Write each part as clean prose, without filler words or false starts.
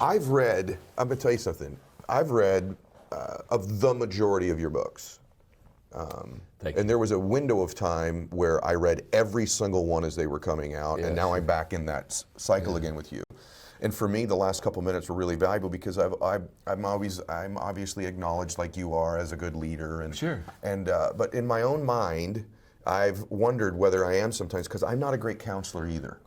I'm going to tell you something. I've read of the majority of your books. Thank you. And there was a window of time where I read every single one as they were coming out, Yes. and now I'm back in that cycle again with you. And for me, the last couple minutes were really valuable because I'm obviously acknowledged like you are as a good leader, and Sure. But in my own mind, I've wondered whether I am sometimes, because I'm not a great counselor either.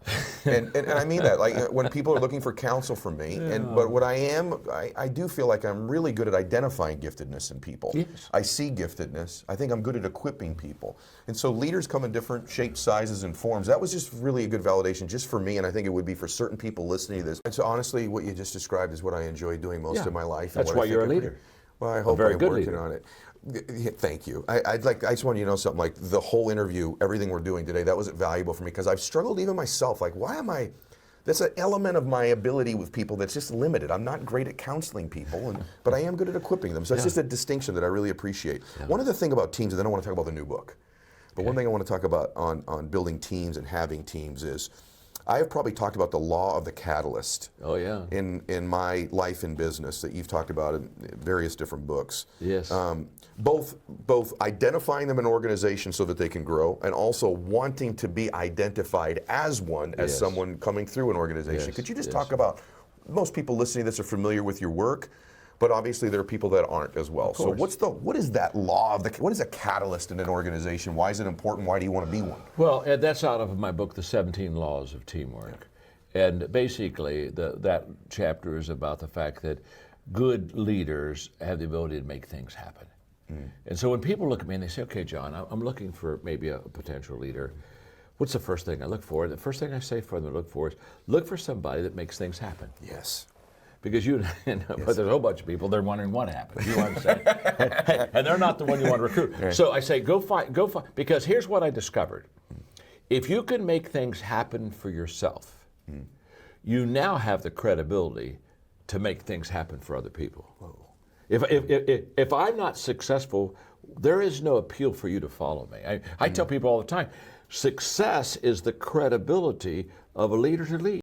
And I mean that, like when people are looking for counsel from me, but what I am, I do feel like I'm really good at identifying giftedness in people. Yes. I see giftedness. I think I'm good at equipping people. And so leaders come in different shapes, sizes, and forms. That was just really a good validation just for me, and I think it would be for certain people listening to this. And so honestly, what you just described is what I enjoy doing most of my life. That's and what why I you're a think leader. Well, I hope very I'm good working leader. on it. Thank you. I just want you to know something. Like the whole interview, everything we're doing today, that was valuable for me because I've struggled even myself. Like, why am I? That's an element of my ability with people that's just limited. I'm not great at counseling people, but I am good at equipping them. So it's just a distinction that I really appreciate. One other thing about teams, and then I want to talk about the new book. But one thing I want to talk about on building teams and having teams is, I have probably talked about the law of the catalyst. Oh yeah. In my life and business that you've talked about in various different books. Yes. Both identifying them in organizations so that they can grow, and also wanting to be identified as one, as someone coming through an organization. Yes. Could you just talk about, most people listening to this are familiar with your work, but obviously there are people that aren't as well. So what is that law of what is a catalyst in an organization? Why is it important? Why do you want to be one? Well, Ed, that's out of my book, The 17 Laws of Teamwork. And basically, that chapter is about the fact that good leaders have the ability to make things happen. And so when people look at me and they say, okay, John, I'm looking for maybe a potential leader, what's the first thing I look for? The first thing I say for them to look for is, look for somebody that makes things happen. Yes. Because but there's a whole bunch of people, they're wondering what happened. You know what I'm saying? And they're not the one you want to recruit. Right. So I say, go find, because here's what I discovered. If you can make things happen for yourself, you now have the credibility to make things happen for other people. Whoa. If I'm not successful, there is no appeal for you to follow me. I tell people all the time, success is the credibility of a leader to lead.